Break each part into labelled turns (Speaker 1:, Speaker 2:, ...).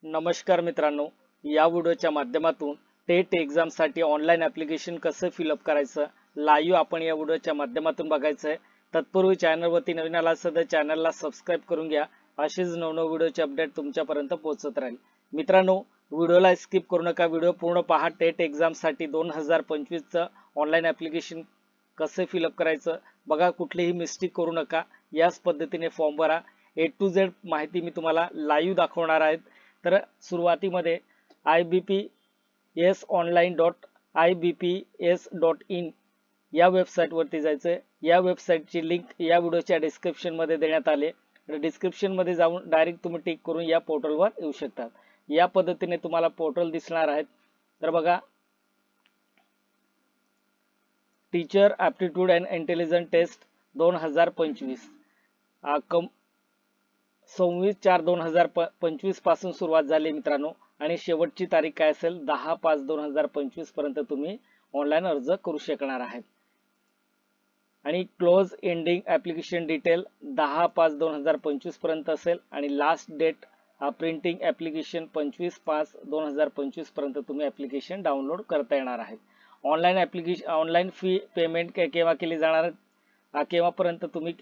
Speaker 1: नमस्कार मित्रांनो, या व्हिडिओच्या माध्यमातून टेट एक्झामसाठी ऑनलाईन ॲप्लिकेशन कसं फिलअप करायचं लाईव्ह आपण या व्हिडिओच्या माध्यमातून बघायचं आहे। तत्पूर्वी चॅनलवरती नवीन आला असेल तर चॅनलला सबस्क्राईब करून घ्या, असेच नवनवीन व्हिडिओचे अपडेट तुमच्यापर्यंत पोहोचत राहील। मित्रांनो, व्हिडिओला स्किप करू नका, व्हिडिओ पूर्ण पहा। टेट एक्झामसाठी 2025 चं ऑनलाईन ॲप्लिकेशन कसं फिलअप करायचं बघा, कुठलीही मिस्टेक करू नका, याच पद्धतीने फॉर्म भरा। A to Z माहिती मी तुम्हाला लाईव्ह दाखवणार आहे। तर सुरुवातीमध्ये ibpsonline.ibps.in या वेबसाईट वरती जायचं। या वेबसाईटची लिंक या व्हिडिओच्या डिस्क्रिप्शन मध्ये देण्यात आली आहे। डिस्क्रिप्शन मध्ये जाऊन डायरेक्ट तुम्ही टिक करून या पोर्टलवर येऊ शकता। या पद्धतीने तुम्हाला पोर्टल दिसणार आहे। तर बघा, teacher aptitude and intelligence test 2025 26/4/2025 पासून सुरुवात झाली मित्रांनो, आणि शेवटची तारीख काय असेल 10/5/2025 पर्यंत तुम्ही ऑनलाईन अर्ज करू शकणार आहात। आणि क्लोज एंडिंग ॲप्लिकेशन डिटेल 10/5/2025 पर्यंत असेल, आणि लास्ट डेट प्रिंटिंग ॲप्लिकेशन 25/5/2025 पर्यंत तुम्ही ॲप्लिकेशन डाउनलोड करता येणार आहे। ऑनलाईन फी पेमेंट केव्हा केली जाणार, केव्हापर्यंत तुम्ही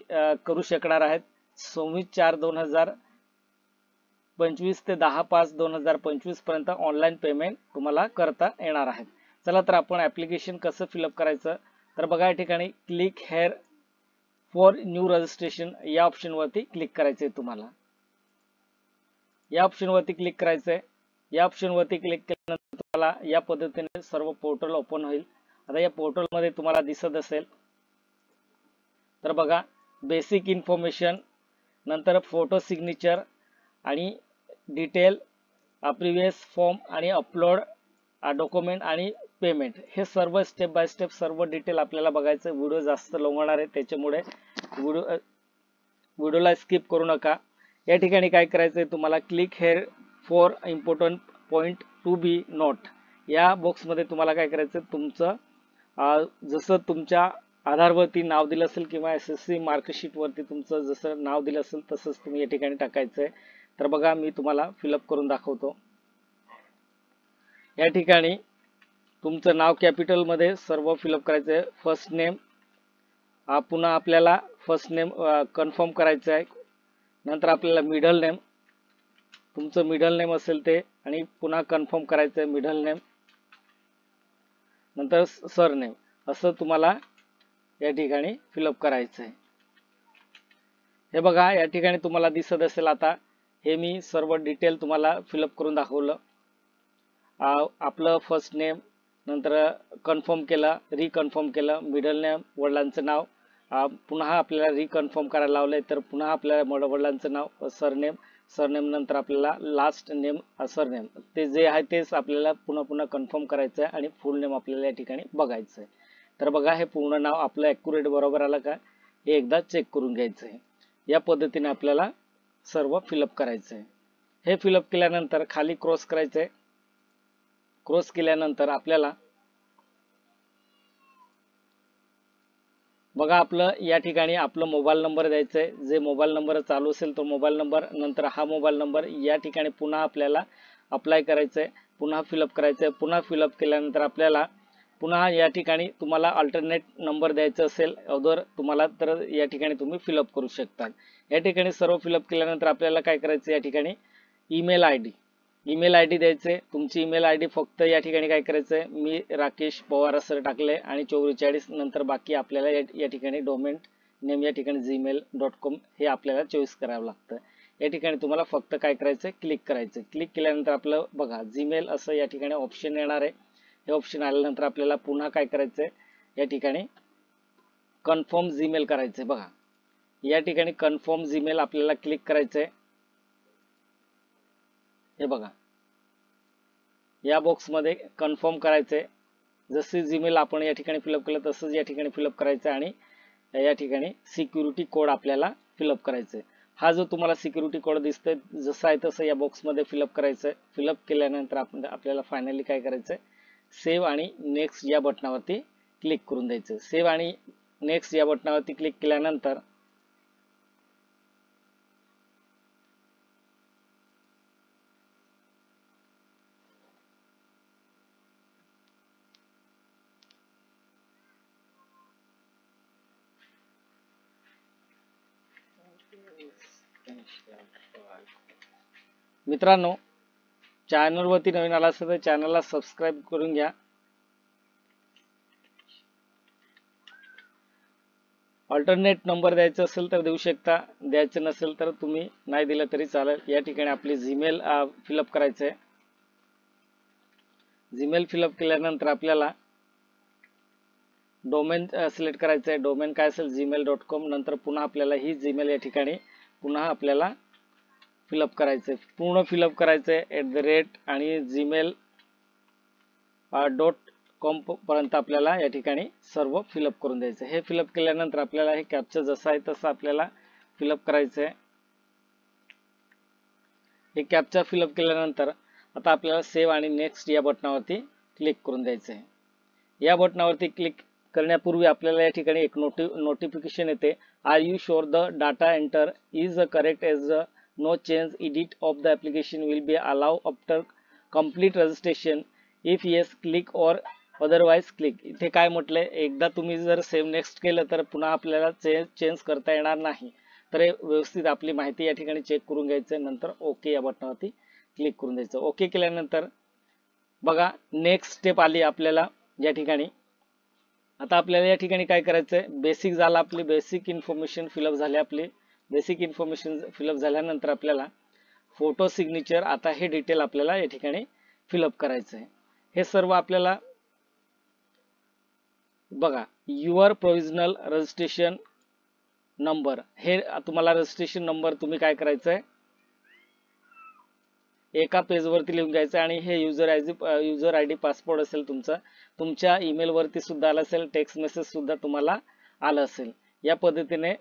Speaker 1: करू शकणार आहात 26/4/2025 ते 10/5/2025 पर्यंत ऑनलाईन पेमेंट तुम्हाला करता येणार आहे। चला तर आपण ॲप्लिकेशन कसं फिलअप करायचं तर बघा, या ठिकाणी click here for new registration या ऑप्शन वरती क्लिक करायचंय तुम्हाला। या ऑप्शन वरती क्लिक करायचंय। या ऑप्शन वरती क्लिक केल्यानंतर तुम्हाला या पद्धतीने सर्व पोर्टल ओपन होईल। आता या पोर्टल मध्ये तुम्हाला दिसत असेल तर बघा, बेसिक इन्फॉर्मेशन, नंतर फोटो सिग्नेचर आणि डिटेल, प्रिव्हियस फॉर्म आणि अपलोड डॉक्युमेंट आणि पेमेंट, हे सर्व स्टेप बाय स्टेप सर्व डिटेल आपल्याला बघायचं। व्हिडिओ जास्त लवणार आहे, त्याच्यामुळे व्हिडिओला स्किप करू नका। या ठिकाणी काय करायचंय तुम्हाला, click here for important point to be note या बॉक्स मध्ये तुम्हाला काय करायचं, तुमचं जसं तुमच्या आधारवरती नाव दिलं असेल किंवा SSC मार्कशीट वरती तुमचं जसं नाव दिलं असेल तसंच तुम्ही या ठिकाणी टाकायचंय। तर बघा, मी तुम्हाला फिलअप करून दाखवतो। या ठिकाणी तुमचं नाव कॅपिटल मध्ये सर्व फिलअप करायचंय। फर्स्ट नेम, पुन्हा आपल्याला फर्स्ट नेम कन्फर्म करायचं आहे। नंतर आपल्याला मिडल नेम, तुमचं मिडल नेम असेल ते, आणि पुन्हा कन्फर्म करायचं आहे मिडल नेम, नंतर सरनेम, असं तुम्हाला या ठिकाणी फिलअप करायचं आहे। हे बघा, या ठिकाणी तुम्हाला दिसत असेल, आता हे मी सर्व डिटेल तुम्हाला फिलअप करून दाखवलं। आपलं फर्स्ट नेम, नंतर कन्फर्म केलं, रिकन्फर्म केलं, मिडल नेम वडिलांचं नाव, पुन्हा आपल्याला रिकन्फर्म करायला लावलंय तर पुन्हा आपल्याला वडिलांचं नाव, सरनेम नंतर आपल्याला लास्ट नेम सरनेम, ते जे आहे तेच आपल्याला पुन्हा पुन्हा कन्फर्म करायचं आहे, आणि फुल नेम आपल्याला या ठिकाणी बघायचं आहे। तर बघा, हे पूर्ण नाव आपलं ॲक्युरेट बरोबर आलं का हे एकदा चेक करून घ्यायचं आहे। या पद्धतीने आपल्याला सर्व फिलअप करायचं आहे। हे फिलअप केल्यानंतर खाली क्रॉस करायचं आहे। क्रॉस केल्यानंतर आपल्याला बघा, आपलं या ठिकाणी आपलं मोबाईल नंबर द्यायचं आहे। जे मोबाईल नंबर चालू असेल तो मोबाईल नंबर, नंतर हा मोबाईल नंबर या ठिकाणी पुन्हा आपल्याला अप्लाय करायचं आहे, पुन्हा फिलअप करायचं आहे। पुन्हा फिलअप केल्यानंतर आपल्याला पुन्हा या ठिकाणी तुम्हाला अल्टरनेट नंबर द्यायचा असेल अदर तुम्हाला, तर या ठिकाणी तुम्ही फिलअप करू शकता। या ठिकाणी सर्व फिलअप केल्यानंतर आपल्याला काय करायचं, या ठिकाणी ईमेल आय डी द्यायचे। तुमची ईमेल आय डी फक्त या ठिकाणी काय करायचंय, मी राकेश पवार असं टाकले, आणि 44 नंतर बाकी आपल्याला या ठिकाणी डोमेन नेम या ठिकाणी gmail.com हे आपल्याला चॉईस करावं लागतं। या ठिकाणी तुम्हाला फक्त काय करायचं, क्लिक करायचं। क्लिक केल्यानंतर आपलं बघा जीमेल असं या ठिकाणी ऑप्शन येणार आहे। हे ऑप्शन आल्यानंतर आपल्याला पुन्हा काय करायचंय, या ठिकाणी कन्फर्म जीमेल करायचंय। बघा, या ठिकाणी कन्फर्म जीमेल आपल्याला क्लिक करायचंय। हे बघा, या बॉक्स मध्ये कन्फर्म करायचंय। जसे जीमेल आपण या ठिकाणी फिलअप केलं तसंच या ठिकाणी फिलअप करायचं, आणि या ठिकाणी सिक्युरिटी कोड आपल्याला फिलअप करायचंय। हा जो तुम्हाला सिक्युरिटी कोड दिसतोय जसा आहे तसं या बॉक्स मध्ये फिलअप करायचंय। फिलअप केल्यानंतर आपल्याला फायनली काय करायचंय, सेव्ह आणि नेक्स्ट या बटनावरती क्लिक करून द्यायचं। सेव्ह आणि नेक्स्ट या बटनावरती क्लिक केल्यानंतर मित्रांनो, चॅनल वरती नवीन आला असेल तर चॅनलला सबस्क्राईब करून घ्या. अल्टरनेट नंबर द्यायचा असेल तर देऊ शकता, द्यायचं नसेल तर तुम्ही नाही दिलं तरी चालेल. या ठिकाणी आपली जीमेल फिलअप करायचं आहे. जीमेल फिलअप केल्यानंतर आपल्याला डोमेन सिलेक्ट करायचं आहे. डोमेन काय असेल gmail.com. नंतर पुन्हा आपल्याला ही जीमेल या ठिकाणी पुन्हा आपल्याला फिलअप करायचं आहे. पूर्ण फिलअप करायचं आहे आणि gmail.com पर्यंत आपल्याला या ठिकाणी सर्व फिलअप करून द्यायचं. हे फिलअप केल्यानंतर आपल्याला हे कॅप्चा जसं आहे तसं आपल्याला फिलअप करायचं आहे. हे कॅप्चा फिलअप केल्यानंतर आता आपल्याला सेव्ह आणि नेक्स्ट या बटनावरती क्लिक करून द्यायचं आहे. या बटनावरती क्लिक करण्यापूर्वी आपल्याला या ठिकाणी एक नोटिफिकेशन येते. Are you sure the data enter is correct as no change edit of the application will be allow after complete registration. If yes click or otherwise click. इथे काय म्हटलंय, एकदा तुम्ही जर सेव्ह नेक्स्ट केलं तर पुन्हा आपल्याला चेंज करता येणार नाही. तर व्यवस्थित आपली माहिती या ठिकाणी चेक करून घ्यायचं. नंतर ओके या बटनावरती क्लिक करून द्यायचं. ओके केल्यानंतर बघा नेक्स्ट स्टेप आली आपल्याला या ठिकाणी. आता आपल्याला या ठिकाणी काय करायचंय, बेसिक झाला, आपली बेसिक इन्फॉर्मेशन फिलअप झाली. आपली बेसिक इन्फॉर्मेशन फिलअप झाल्यानंतर आपल्याला फोटो सिग्नेचर, आता हे डिटेल आपल्याला या ठिकाणी फिलअप करायचं आहे. हे सर्व आपल्याला बघा युअर प्रोव्हिजनल रजिस्ट्रेशन नंबर, हे तुम्हाला रजिस्ट्रेशन नंबर तुम्ही काय करायचंय एका पेज वरती लिहून घ्यायचं आणि हे युजर आयडी पासपोर्ट असेल तुमचा, तुमच्या ईमेल वरती सुद्धा आलं असेल, टेक्स्ट मेसेज सुद्धा तुम्हाला आलं असेल. या पद्धतीने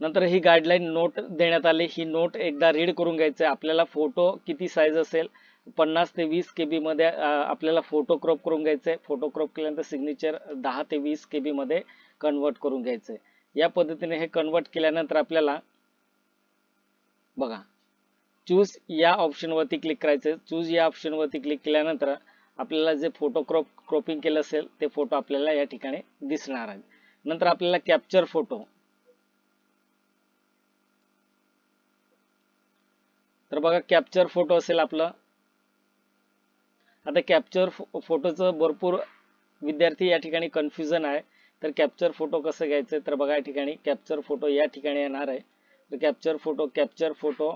Speaker 1: नंतर ही गाईडलाईन नोट देण्यात आली. ही नोट एकदा रीड करून घ्यायचं. आपल्याला फोटो किती साईज असेल 50 ते 20 KB मध्ये आपल्याला फोटो क्रॉप करून घ्यायचंय. फोटो क्रॉप केल्यानंतर सिग्नेचर 10 ते 20 KB मध्ये कन्वर्ट करून घ्यायचंय. या पद्धतीने हे कन्वर्ट केल्यानंतर आपल्याला बघा चूज या ऑप्शन वरती क्लिक करायचं. चूज या ऑप्शन वरती क्लिक केल्यानंतर आपल्याला जे फोटो क्रॉपिंग केलं असेल ते फोटो आपल्याला या ठिकाणी दिसणार आहे. नंतर आपल्याला कॅप्चर फोटो, तर बघा कॅप्चर फोटो असेल आपलं. आता कॅप्चर फोटोचं भरपूर विद्यार्थी या ठिकाणी कन्फ्युजन आहे. तर कॅप्चर फोटो कसं घ्यायचं, तर बघा या ठिकाणी कॅप्चर फोटो या ठिकाणी येणार आहे. तर कॅप्चर फोटो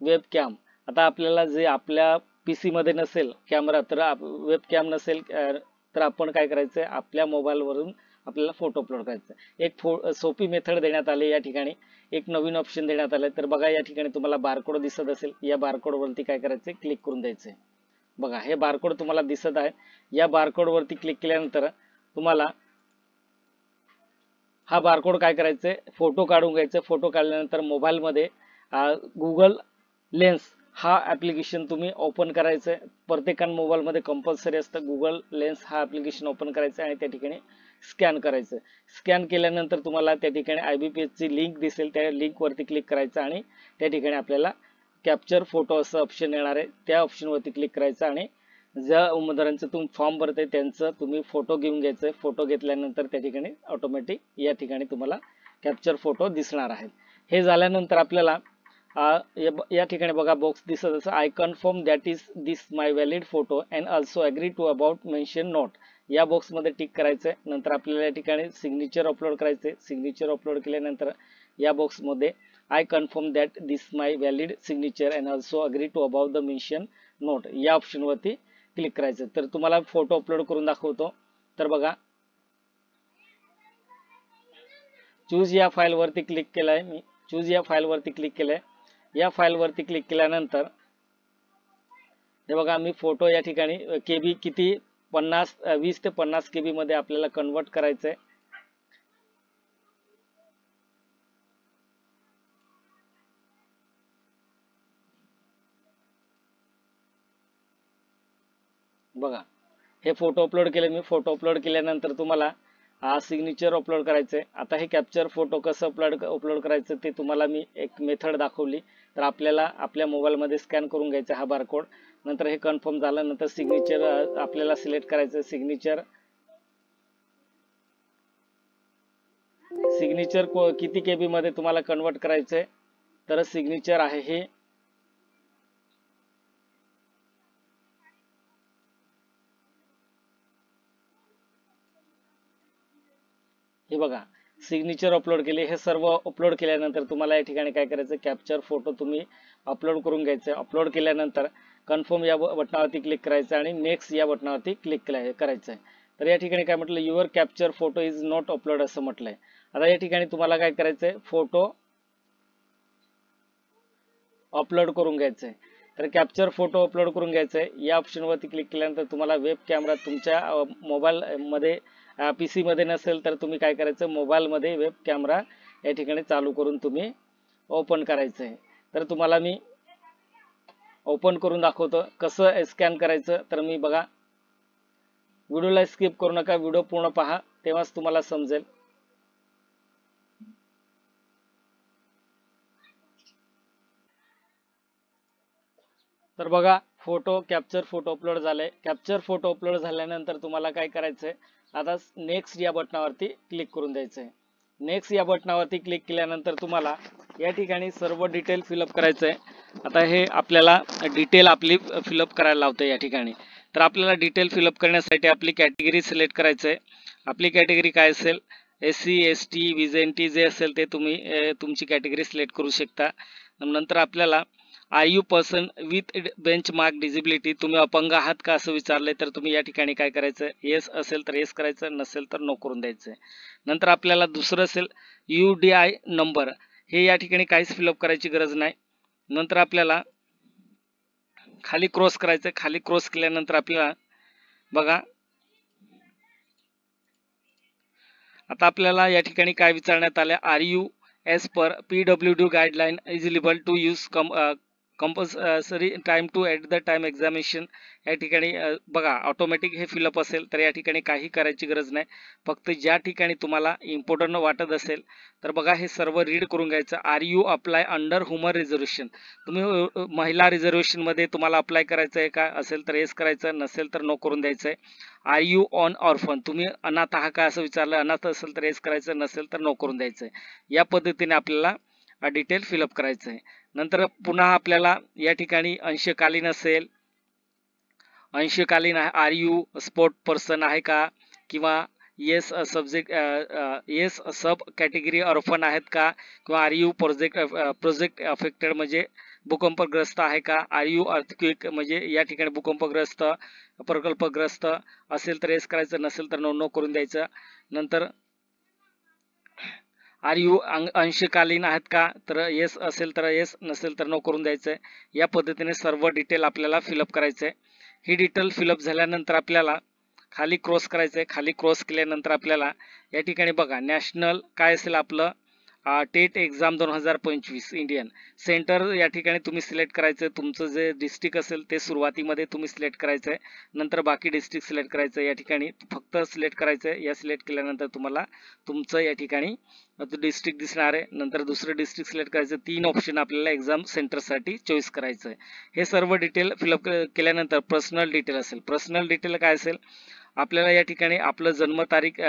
Speaker 1: वेब कॅम. आता आपल्याला जे आपल्या PC मध्ये नसेल कॅमेरा, तर वेब कॅम नसेल तर आपण काय करायचं, आपल्या मोबाईल वरून आपल्याला फोटो अपलोड करायचा. एक सोपी मेथड देण्यात आली. या ठिकाणी एक नवीन ऑप्शन देण्यात आले. तर बघा या ठिकाणी तुम्हाला बारकोड दिसत असेल, या बारकोड वरती काय करायचं, क्लिक करून द्यायचंय. बघा हे बारकोड तुम्हाला दिसत आहे. या बारकोड वरती क्लिक केल्यानंतर तुम्हाला हा बारकोड काय करायचंय, फोटो काढून घ्यायचं. फोटो काढल्यानंतर मोबाईल मध्ये गुगल लेन्स हा ऍप्लिकेशन तुम्ही ओपन करायचंय. प्रत्येकान मोबाईल मध्ये कंपल्सरी असतं गुगल लेन्स हा ऍप्लिकेशन ओपन करायचं आणि त्या ठिकाणी स्कॅन करायचं. स्कॅन केल्यानंतर तुम्हाला त्या ठिकाणी IBPS ची लिंक दिसेल, त्या लिंक वरती क्लिक करायचं आणि त्या ठिकाणी आपल्याला कॅप्चर फोटो असं ऑप्शन येणार आहे. त्या ऑप्शन वरती क्लिक करायचं आणि ज्या उमेदवारांचं तुम्ही फॉर्म भरताय त्यांचं तुम्ही फोटो घेऊन घ्यायचं. फोटो घेतल्यानंतर त्या ठिकाणी ऑटोमॅटिक या ठिकाणी तुम्हाला कॅप्चर फोटो दिसणार आहेत. हे झाल्यानंतर आपल्याला या ठिकाणी बघा बॉक्स दिसत असं, I confirm that is this my valid photo and also agree to about mention note. या बॉक्स मध्ये टिक करायचंय. नंतर आपल्याला या ठिकाणी सिग्नेचर अपलोड करायचंय. सिग्नेचर अपलोड केल्यानंतर या बॉक्स मध्ये I confirm that this my valid signature and also agree to about the mention note या ऑप्शन वरती क्लिक करायचं. तर तुम्हाला फोटो अपलोड करून दाखवतो. तर बघा चूज या फाईल वरती क्लिक केलाय मी. चूज या फाईल वरती क्लिक केलंय. या फाईल वरती क्लिक केल्यानंतर हे बघा मी फोटो या ठिकाणी KB किती 20 ते 50 KB मध्ये आपल्याला कन्वर्ट करायचंय. बघा हे फोटो अपलोड केले मी. फोटो अपलोड केल्यानंतर तुम्हाला सिग्नेचर अपलोड करायचंय. आता हे कॅप्चर फोटो कसं अपलोड करायचं ते तुम्हाला मी एक मेथड दाखवली. तर आपल्याला आपल्या मोबाईल मध्ये स्कॅन करून घ्यायचा हा बारकोड. नंतर हे कन्फर्म झालं. नंतर सिग्नेचर आपल्याला सिलेक्ट करायचं. सिग्नेचर सिग्नेचर किती KB मध्ये तुम्हाला कन्वर्ट करायचंय, तर सिग्नेचर आहे हे बघा, सिग्नेचर अपलोड केले. हे सर्व अपलोड केल्यानंतर तुम्हाला या ठिकाणी काय करायचं, कॅप्चर फोटो तुम्ही अपलोड करून घ्यायचे. अपलोड केल्यानंतर कन्फर्म या बटनावरती क्लिक करायचं आणि नेक्स्ट या बटनावरती क्लिक करायचं आहे. तर या ठिकाणी काय म्हटलं, your capture photo is not upload असं म्हटलंय. आता या ठिकाणी तुम्हाला काय करायचंय, फोटो अपलोड करून घ्यायचंय. तर कॅप्चर फोटो अपलोड करून घ्यायचंय. या ऑप्शनवरती क्लिक केल्यानंतर तुम्हाला वेब कॅमेरा तुमच्या मोबाईल मध्ये PC मध्ये नसेल तर तुम्ही काय करायचं, मोबाईल मध्ये वेब कॅमेरा या ठिकाणी चालू करून तुम्ही ओपन करायचंय. तर तुम्हाला मी ओपन करून दाखवतो कसं स्कॅन करायचं. तर मी बघा, व्हिडिओला स्किप करू नका, व्हिडिओ पूर्ण पहा, तेव्हाच तुम्हाला समजेल. तर बघा, कॅप्चर फोटो अपलोड झाले. कॅप्चर फोटो अपलोड झाल्यानंतर तुम्हाला काय करायचंय, आता नेक्स्ट या बटनावरती क्लिक करून द्यायचंय. नेक्स्ट या बटनावरती क्लिक केल्यानंतर तुम्हाला या ठिकाणी सर्व डिटेल फिलअप करायचंय. आता हे आपल्याला डिटेल आपली फिलअप करायला लावते या ठिकाणी. तर आपल्याला डिटेल फिलअप करण्यासाठी आपली कॅटेगरी सिलेक्ट करायचंय. आपली कॅटेगरी काय असेल, SC ST VJNT जे असेल ते तुम्ही तुमची कॅटेगरी सिलेक्ट करू शकता. नंतर आपल्याला are you person with benchmark disability, तुम्ही अपंग आहात का असं विचारलंय. तर तुम्ही या ठिकाणी काय करायचं, येस असेल तर येस करायचं, नसेल तर नो करून द्यायचं. नंतर आपल्याला दुसरं असेल UDI नंबर, हे या ठिकाणी काहीच फिलअप करायची गरज नाही. नंतर आपल्याला खाली क्रॉस करायचं. खाली क्रॉस केल्यानंतर आपल्याला बघा, आता आपल्याला या ठिकाणी काय विचारण्यात आले, are you as per PWD guideline eligible to use compulsory time to at the time examination. या ठिकाणी बघा, ऑटोमॅटिक हे फिलअप असेल तर या ठिकाणी काही करायची गरज नाही. फक्त ज्या ठिकाणी तुम्हाला इम्पॉर्टंट वाटत असेल तर बघा, हे सर्व रीड करून घ्यायचं. Are you apply under human reservation, तुम्ही महिला रिझर्वेशन मध्ये तुम्हाला अप्लाय करायचं आहे का, असेल तर येस करायचं, नसेल तर नो करून द्यायचं आहे. आर यू ऑन ऑर्फन, तुम्ही अनाथ आहात का असं विचारलं, अनाथ असेल तर येस करायचं, नसेल तर नो करून द्यायचं आहे. या पद्धतीने आपल्याला डिटेल फिलअप करायचं आहे. नंतर पुन्हा आपल्याला या ठिकाणी अंशकालीन असेल, अंशकालीन आहे, आर यू स्पोर्ट पर्सन आहे का, किंवा येस सब्जेक्ट येस सब कॅटेगरी ऑर्फन आहेत का, किंवा आर यू प्रोजेक्ट अफेक्टेड म्हणजे भूकंपग्रस्त आहे का, आर यू अर्थक्वेक म्हणजे या ठिकाणी भूकंपग्रस्त प्रकल्पग्रस्त असेल तर येस करायचं, नसेल तर नो नो करून द्यायचं. नंतर आर यू अंशकालीन आहेत का, तर येस असेल तर येस, नसेल तर नो करून द्यायचं. या पद्धतीने सर्व डिटेल आपल्याला फिलअप करायचं आहे. ही डिटेल फिलअप झाल्यानंतर आपल्याला खाली क्रॉस करायचं आहे. खाली क्रॉस केल्यानंतर आपल्याला या ठिकाणी बघा, नॅशनल काय असेल आपलं, टेट एक्झाम 2025 इंडियन सेंटर या ठिकाणी तुम्ही सिलेक्ट करायचं. तुमचं जे डिस्ट्रिक्ट असेल ते सुरुवातीमध्ये तुम्ही सिलेक्ट करायचं आहे, नंतर बाकी डिस्ट्रिक्ट सिलेक्ट करायचं. या ठिकाणी फक्त सिलेक्ट करायचं आहे. या सिलेक्ट केल्यानंतर तुम्हाला तुमचं या ठिकाणी डिस्ट्रिक्ट दिसणार आहे. नंतर दुसरं डिस्ट्रिक्ट सिलेक्ट करायचं. 3 ऑप्शन आपल्याला एक्झाम सेंटरसाठी चॉईस करायचं आहे. हे सर्व डिटेल फिलअप केल्यानंतर पर्सनल डिटेल असेल. पर्सनल डिटेल काय असेल, आपल्याला या ठिकाणी आपलं जन्मतारीख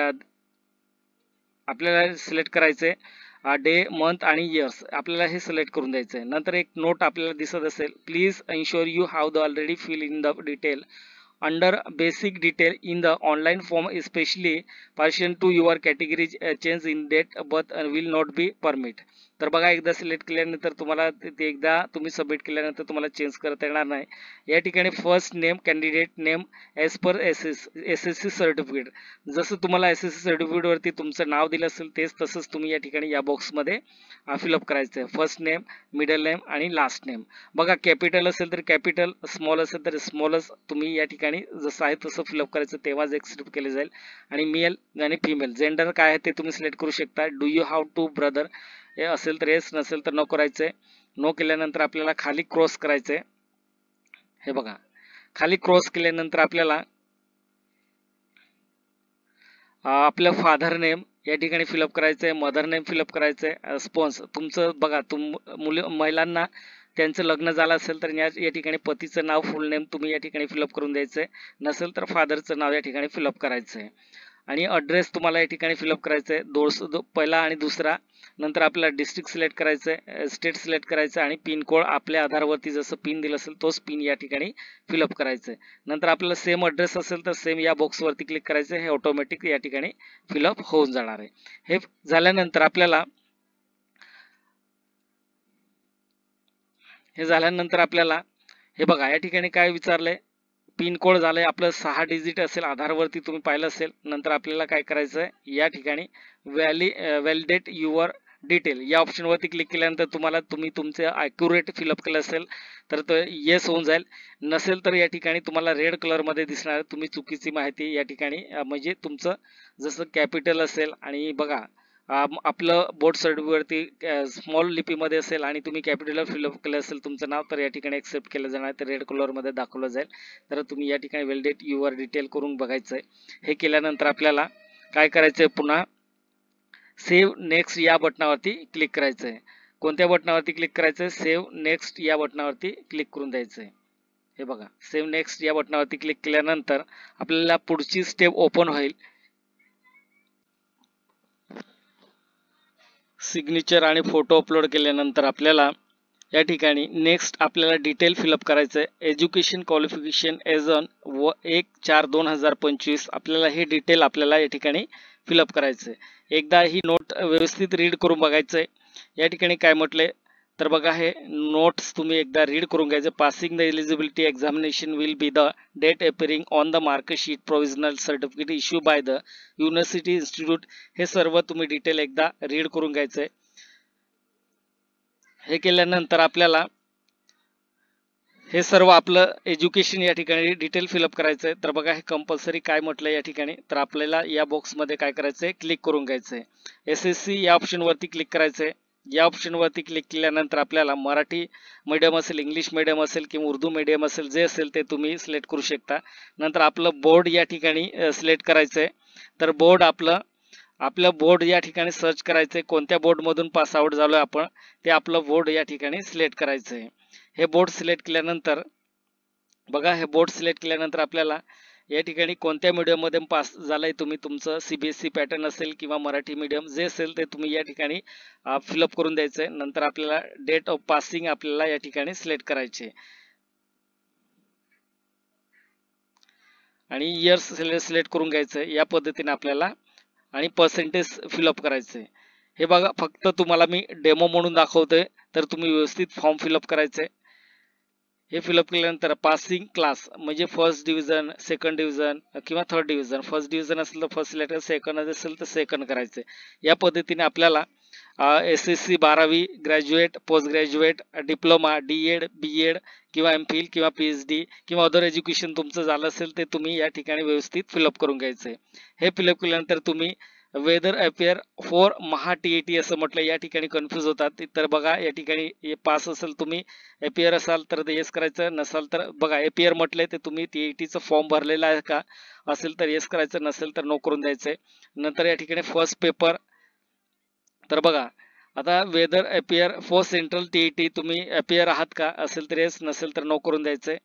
Speaker 1: आपल्याला सिलेक्ट करायचं आहे. डे मंथ आणि इयर्स आपल्याला हे सिलेक्ट करून द्यायचं आहे. नंतर एक नोट आपल्याला दिसत असेल, please ensure you have the already fill in the detail under basic detail in the online form, especially partial to your category change in date but will not be permit. तर बघा, एकदा select केल्यानंतर तुम्हाला ते एकदा तुम्ही submit केल्यानंतर तुम्हाला चेंज करता येणार नाही. या ठिकाणी first name candidate name as per SSC certificate, जसं तुम्हाला SSC सर्टिफिकेट वरती तुमचं नाव दिलं असेल तेच तसंच तुम्ही या ठिकाणी या बॉक्समध्ये फिलअप करायचं आहे. फर्स्ट नेम, मिडल नेम आणि लास्ट नेम. बघा, कॅपिटल असेल तर कॅपिटल, स्मॉल असेल तर स्मॉलच तुम्ही या ठिकाणी जसं आहे तसं फिलअप करायचं, तेव्हाच एक्सेप्ट केले जाईल. आणि मेल आणि फिमेल जेंडर काय आहे ते तुम्ही सिलेक्ट करू शकता. Do you have two brother, हे असेल तर येस, नसेल तर नो करायचंय. नो केल्यानंतर आपल्याला खाली क्रॉस करायचंय. हे बघा, खाली क्रॉस केल्यानंतर आपल्याला आपलं फादर नेम या ठिकाणी फिलअप करायचंय, मदर नेम फिलअप करायचंय. स्पॉन्स तुमचं बघा, महिलांना त्यांचं लग्न झालं असेल तर या ठिकाणी पतीचं नाव फुल नेम तुम्ही या ठिकाणी फिलअप करून द्यायचंय, नसेल तर फादरचं नाव या ठिकाणी फिलअप करायचंय. आणि ॲड्रेस तुम्हाला या ठिकाणी फिलअप करायचं आहे, पहिला आणि दुसरा. नंतर आपल्याला डिस्ट्रिक्ट सिलेक्ट करायचं आहे, स्टेट सिलेक्ट करायचं आणि पिन कोड आपल्या आधारवरती जसं पिन दिलं असेल तोच पिन या ठिकाणी फिलअप करायचं आहे. नंतर आपल्याला सेम ॲड्रेस असेल तर सेम या बॉक्सवरती क्लिक करायचं. हे ऑटोमॅटिक या ठिकाणी फिलअप होऊन जाणार आहे. हे झाल्यानंतर आपल्याला हे बघा या ठिकाणी काय विचारलंय, पिन कोड झालंय आपलं 6 डिजिट असेल, आधारवरती तुम्ही पाहिलं असेल. नंतर आपल्याला काय करायचं आहे, या ठिकाणी व्हॅलिडेट युअर डिटेल या ऑप्शनवरती क्लिक केल्यानंतर तुम्ही तुमचे ॲक्युरेट फिलअप केलं असेल तर तो येस होऊन जाईल. नसेल तर या ठिकाणी तुम्हाला रेड कलरमध्ये दिसणार, तुम्ही चुकीची माहिती या ठिकाणी म्हणजे तुमचं जसं कॅपिटल असेल आणि बघा आपलं बोर्ड सर्टिफिकेटवरती स्मॉल लिपीमध्ये असेल आणि तुम्ही कॅपिटल फिलअप केलं असेल तुमचं नाव, तर या ठिकाणी एक्सेप्ट केलं जाणार, तर रेड कलरमध्ये दाखवलं जाईल. तर तुम्ही या ठिकाणी व्हॅलिडेट युअर डिटेल करून बघायचं आहे. हे केल्यानंतर आपल्याला काय करायचं आहे, पुन्हा सेव्ह नेक्स्ट या बटनावरती क्लिक करायचं आहे. कोणत्या बटनावरती क्लिक करायचं आहे, सेव्ह नेक्स्ट या बटनावरती क्लिक करून द्यायचं आहे. हे बघा सेव्ह नेक्स्ट या बटनावरती क्लिक केल्यानंतर आपल्याला पुढची स्टेप ओपन होईल. सिग्नेचर आणि फोटो अपलोड केल्यानंतर आपल्याला या ठिकाणी नेक्स्ट आपल्याला डिटेल फिलअप करायचं आहे. एज्युकेशन क्वालिफिकेशन एज ऑन 1/4/2025 आपल्याला हे डिटेल आपल्याला या ठिकाणी फिलअप करायचं आहे. एकदा ही नोट व्यवस्थित रीड करून बघायचं आहे. या ठिकाणी काय म्हटलंय तर बघा, हे नोट्स तुम्ही एकदा रीड करून घ्यायचे. Passing the eligibility examination will be the date appearing on the marksheet provisional certificate issue by the university institute. हे सर्व तुम्ही डिटेल एकदा रीड करून घ्यायचं आहे. हे केल्यानंतर आपल्याला हे सर्व आपलं एज्युकेशन या ठिकाणी डिटेल फिलअप करायचं आहे. तर बघा हे कंपल्सरी काय म्हटलं या ठिकाणी, तर आपल्याला या बॉक्समध्ये काय करायचं आहे, क्लिक करून घ्यायचं आहे. SSC या ऑप्शनवरती क्लिक करायचं आहे. या ऑप्शनवरती क्लिक केल्यानंतर आपल्याला मराठी मीडियम असेल, इंग्लिश मीडियम असेल किंवा उर्दू मीडियम असेल, जे असेल ते तुम्ही सिलेक्ट करू शकता. नंतर आपलं बोर्ड या ठिकाणी सिलेक्ट करायचं आहे. तर बोर्ड आपलं बोर्ड या ठिकाणी सर्च करायचंय, कोणत्या बोर्डमधून पास आउट झालोय आपण ते आपलं बोर्ड या ठिकाणी सिलेक्ट करायचंय. हे बोर्ड सिलेक्ट केल्यानंतर बघा, हे बोर्ड सिलेक्ट केल्यानंतर आपल्याला या ठिकाणी कोणत्या मीडियम मध्ये पास झालाय तुम्ही, तुमचं CBSE पॅटर्न असेल किंवा मराठी मीडियम जे असेल ते तुम्ही या ठिकाणी फिलअप करून द्यायचंय. नंतर आपल्याला डेट ऑफ पासिंग आपल्याला या ठिकाणी सिलेक्ट करायचे आणि इयर्स सिलेक्ट करून घ्यायचंय. या पद्धतीने आपल्याला आणि पर्सेंटेज फिलअप करायचे. हे बघा फक्त तुम्हाला मी डेमो म्हणून दाखवतोय, तर तुम्ही व्यवस्थित फॉर्म फिलअप करायचे. हे फिलअप केल्यानंतर पासिंग क्लास म्हणजे फर्स्ट डिव्हिजन, सेकंड डिव्हिजन किंवा थर्ड डिव्हिजन. फर्स्ट डिव्हिजन असेल तर फर्स्ट सिलेक्ट, सेकंड असेल तर सेकंड करायचे. या पद्धतीने आपल्याला SSC 12वी, graduate, post graduate, diploma, DED, BEd किंवा MPhil किंवा PhD किंवा अदर एज्युकेशन तुमचं झालं असेल ते तुम्ही या ठिकाणी व्यवस्थित फिलअप करून घ्यायचंय. हे फिलअप केल्यानंतर तुम्ही whether appear for Maha TET असं म्हटलं, या ठिकाणी कन्फ्युज होतात. तर बघा या ठिकाणी पास असेल तुम्ही, अपियर असाल तर येस करायचं, नसाल तर बघा अपियर म्हटलंय ते तुम्ही TETचं फॉर्म भरलेला आहे का, असेल तर येस करायचं, नसेल तर नो करून द्यायचंय. नंतर या ठिकाणी फर्स्ट पेपर, तर बघा आता whether appear for central TET तुम्ही अपियर आहात का, असेल तर येस, नसेल तर नो करून द्यायचंय.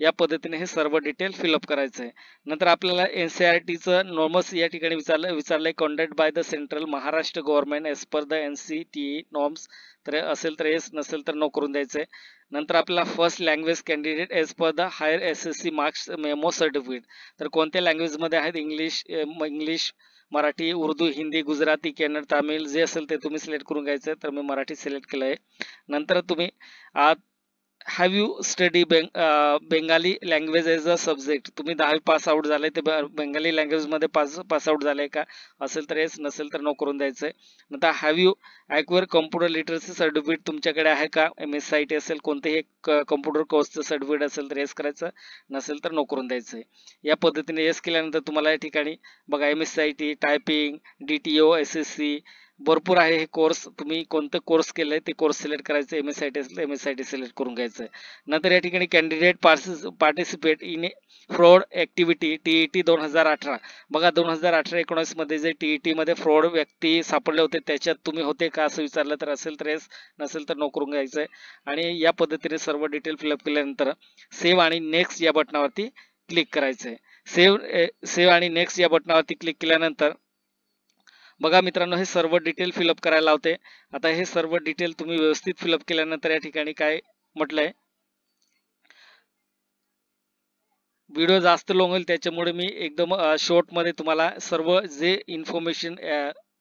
Speaker 1: या पद्धतीने हे सर्व डिटेल फिलअप करायचं आहे. नंतर आपल्याला NCERTचं नॉर्म्स या ठिकाणी विचारलंय conduct by the central Maharashtra government as per the NCTE norms, तर असेल तर येस, नसेल तर नो करून द्यायचंय. नंतर आपल्याला first language candidate as per the higher SSC marks memo certificate, तर कोणत्या लँग्वेजमध्ये आहेत, इंग्लिश, मराठी, उर्दू, हिंदी, गुजराती, कन्नड, तामिळ जे असेल ते तुम्ही सिलेक्ट करून घ्यायचं. तर मी मराठी सिलेक्ट केलं आहे. नंतर तुम्ही have you study Bengali language as a subject, तुम्ही 10वी पास आउट झाले ते बेंगाली लँग्वेज मध्ये पास आउट झाले का, असेल तर येस, नसेल तर नो करून द्यायचंय. नंतर have you acquire computer literacy certificate तुमच्याकडे आहे का, MSc असेल कोणतेही कम्प्युटर कोर्सचं सर्टिफिकेट असेल तर येस करायचं, नसेल तर नो करून द्यायचंय. या पद्धतीने येस केल्यानंतर तुम्हाला या ठिकाणी बघा MSc, टायपिंग, DTO, SSC भरपूर आहे हे कोर्स, तुम्ही कोणतं कोर्स केलंय ते कोर्स सिलेक्ट करायचं. MSc असेल MSc सिलेक्ट करून घ्यायचं. नंतर या ठिकाणी candidate participate in fraud activity TET 2018, बघा 2018-19 मध्ये जे TET मध्ये फ्रॉड व्यक्ती सापडले होते त्याच्यात तुम्ही होते का असं विचारलं, तर असेल तर येस, नसेल तर नो करून घ्यायचंय. आणि या पद्धतीने सर्व डिटेल फिलअप केल्यानंतर सेव्ह आणि नेक्स्ट या बटनावरती क्लिक करायचंय. सेव्ह आणि नेक्स्ट या बटनावरती क्लिक केल्यानंतर बघा मित्रांनो, हे सर्व डिटेल फिलअप करायला लावते. आता हे सर्व डिटेल तुम्ही व्यवस्थित फिलअप केल्यानंतर या ठिकाणी काय म्हटलंय, व्हिडिओ जास्त लॉंग होईल त्याच्यामुळे मी एकदम शॉर्ट मध्ये तुम्हाला सर्व जे इन्फॉर्मेशन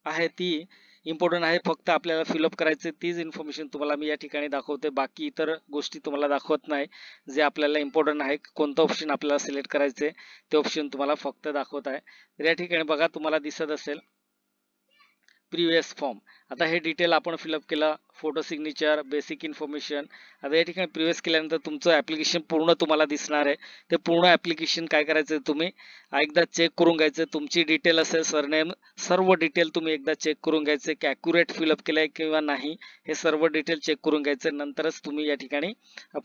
Speaker 1: आहे ती इम्पॉर्टंट आहे, फक्त आपल्याला फिलअप करायचे तीच इन्फॉर्मेशन तुम्हाला मी या ठिकाणी दाखवते. बाकी इतर गोष्टी तुम्हाला दाखवत नाही. जे आपल्याला इम्पॉर्टंट आहे, कोणतं ऑप्शन आपल्याला सिलेक्ट करायचे ते ऑप्शन तुम्हाला फक्त दाखवत आहे. तर या ठिकाणी बघा तुम्हाला दिसत असेल प्रिव्हियस फॉर्म. आता हे डिटेल आपण फिलअप केलं, फोटो सिग्नेचर, बेसिक इन्फॉर्मेशन. आता या ठिकाणी प्रिव्हियस केल्यानंतर तुमचं ऍप्लिकेशन पूर्ण तुम्हाला दिसणार आहे. ते पूर्ण ऍप्लिकेशन काय करायचं, तुम्ही एकदा चेक करून घ्यायचं. तुमची डिटेल असेल, सरनेम, सर्व डिटेल तुम्ही एकदा चेक करून घ्यायचे की ॲक्युरेट फिलअप केलंय किंवा नाही, हे सर्व डिटेल चेक करून घ्यायचे. नंतरच तुम्ही या ठिकाणी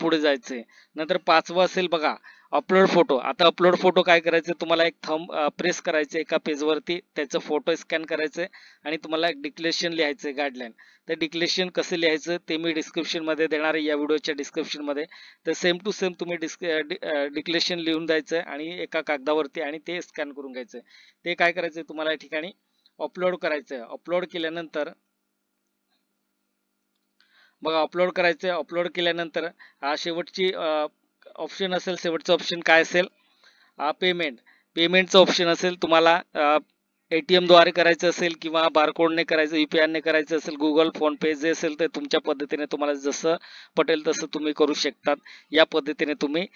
Speaker 1: पुढे जायचे. नंतर 5वं असेल बघा अपलोड फोटो. आता अपलोड फोटो काय करायचं, तुम्हाला एक थंब प्रेस करायचे एका पेजवरती, त्याचं फोटो स्कॅन करायचे आणि तुम्हाला एक डिक्लेरेशन लिहायचं गाईडलाईन. तर डिक्लेरेशन कसं लिहायचं ते मी डिस्क्रिप्शन मध्ये देणार आहे, या व्हिडिओच्या डिस्क्रिप्शन मध्ये. तर सेम टू सेम तुम्ही डिक्लेरेशन लिहून द्यायचं आणि एका कागदावरती आणि ते स्कॅन करून घ्यायचं. ते काय करायचं, तुम्हाला या ठिकाणी अपलोड करायचं. अपलोड केल्यानंतर बघा अपलोड करायचं. अपलोड केल्यानंतर शेवटची ऑप्शन असेल, शेवटचं ऑप्शन काय असेल, पेमेंटचं ऑप्शन असेल. तुम्हाला ATM द्वारे करायचं असेल किंवा बारकोडने करायचं, UPI ने करायचं असेल, गुगल, फोन पे जे असेल ते तुमच्या पद्धतीने तुम्हाला जसं पटेल तसं तुम्ही करू शकतात. या पद्धतीने तुम्ही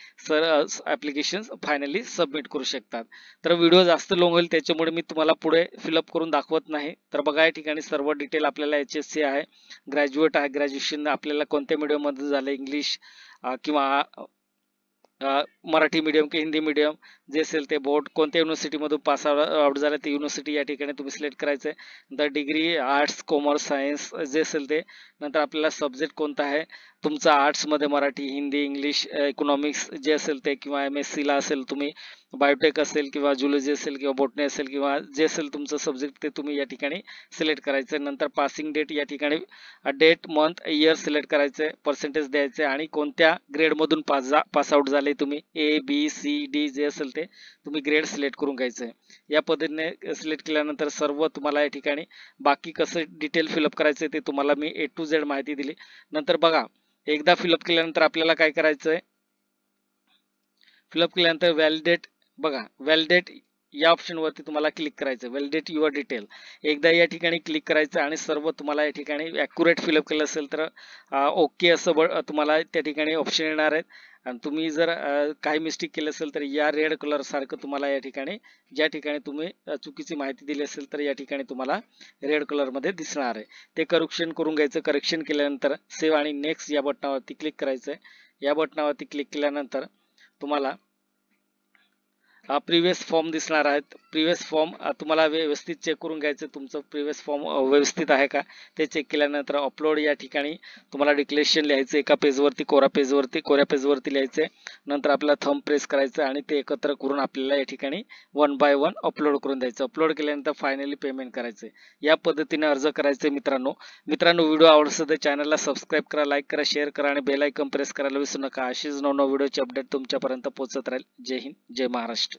Speaker 1: ऍप्लिकेशन फायनली सबमिट करू शकतात. तर व्हिडिओ जास्त लॉंग होईल त्याच्यामुळे मी तुम्हाला पुढे फिलअप करून दाखवत नाही. तर बघा या ठिकाणी सर्व डिटेल आपल्याला HSC आहे, ग्रॅज्युएट आहे, ग्रॅज्युएशन आपल्याला कोणत्या मीडियम मध्ये झालं, इंग्लिश किंवा मराठी मीडियम की हिंदी मीडियम जे असेल ते, बोर्ड कोणत्या युनिव्हर्सिटीमधून पास आउट झालं ते युनिव्हर्सिटी या ठिकाणी तुम्ही सिलेक्ट करायचं आहे. नंतर डिग्री, आर्ट्स, कॉमर्स, सायन्स जे असेल ते. नंतर आपल्याला सब्जेक्ट कोणता आहे तुमचा, आर्ट्समध्ये मराठी, हिंदी, इंग्लिश, इकॉनॉमिक्स जे असेल ते, किंवा MSc ला असेल तुम्ही, बायोटेक असेल किंवा झुलॉजी असेल किंवा बॉटनी असेल किंवा जे असेल तुमचं सब्जेक्ट ते तुम्ही या ठिकाणी सिलेक्ट करायचं. नंतर पासिंग डेट या ठिकाणी डेट, मंथ, इयर सिलेक्ट करायचे, पर्सेंटेज द्यायचे आणि कोणत्या ग्रेडमधून पास आउट झाले तुम्ही, A, B, C, D जे असेल ते तुम्ही ग्रेड सिलेक्ट करून घ्यायचं. या पद्धतीने सिलेक्ट केल्यानंतर सर्व तुम्हाला या ठिकाणी बाकी कसं डिटेल फिलअप करायचं ते तुम्हाला मी A to Z माहिती दिली. नंतर बघा एकदा फिलअप केल्यानंतर आपल्याला काय करायचंय, फिलअप केल्यानंतर व्हॅलिडेट, बघा व्हॅलिडेट या ऑप्शन वरती तुम्हाला क्लिक करायचं, व्हॅलिडेट युअर डिटेल. एकदा या ठिकाणी क्लिक करायचं आणि सर्व तुम्हाला या ठिकाणी ॲक्युरेट फिलअप केलं असेल तर ओके असं तुम्हाला त्या ठिकाणी ऑप्शन येणार आहेत. आणि तुम्ही जर काही मिस्टेक केली असेल तर या रेड कलर सारखं तुम्हाला या ठिकाणी, ज्या ठिकाणी तुम्ही चुकीची माहिती दिली असेल तर या ठिकाणी तुम्हाला रेड कलर मध्ये दिसणार आहे. ते करेक्शन करून घ्यायचं. करेक्शन केल्यानंतर सेव्ह आणि नेक्स्ट या बटनावरती क्लिक करायचं. या बटनावरती क्लिक केल्यानंतर तुम्हाला प्रिव्हियस फॉर्म दिसणार आहेत. प्रिव्हियस फॉर्म तुम्हाला व्यवस्थित चेक करून घ्यायचं, तुमचं प्रिव्हियस फॉर्म व्यवस्थित आहे का ते चेक केल्यानंतर अपलोड या ठिकाणी तुम्हाला डिक्लेरेशन लिहायचं एका पेजवरती, कोऱ्या पेजवरती लिहायचं. नंतर आपल्याला थंब प्रेस करायचं आणि ते एकत्र करून आपल्याला या ठिकाणी 1 by 1 अपलोड करून द्यायचं. अपलोड केल्यानंतर फायनली पेमेंट करायचं. या पद्धतीने अर्ज करायचे. मित्रांनो व्हिडिओ आवडला तर चॅनलला सबस्क्राईब करा, लाईक करा, शेअर करा आणि बेल आयकॉन प्रेस करायला विसरू नका. अशीच नवनवीन व्हिडिओची अपडेट तुमच्यापर्यंत पोहोचत राहील. जय हिंद, जय महाराष्ट्र.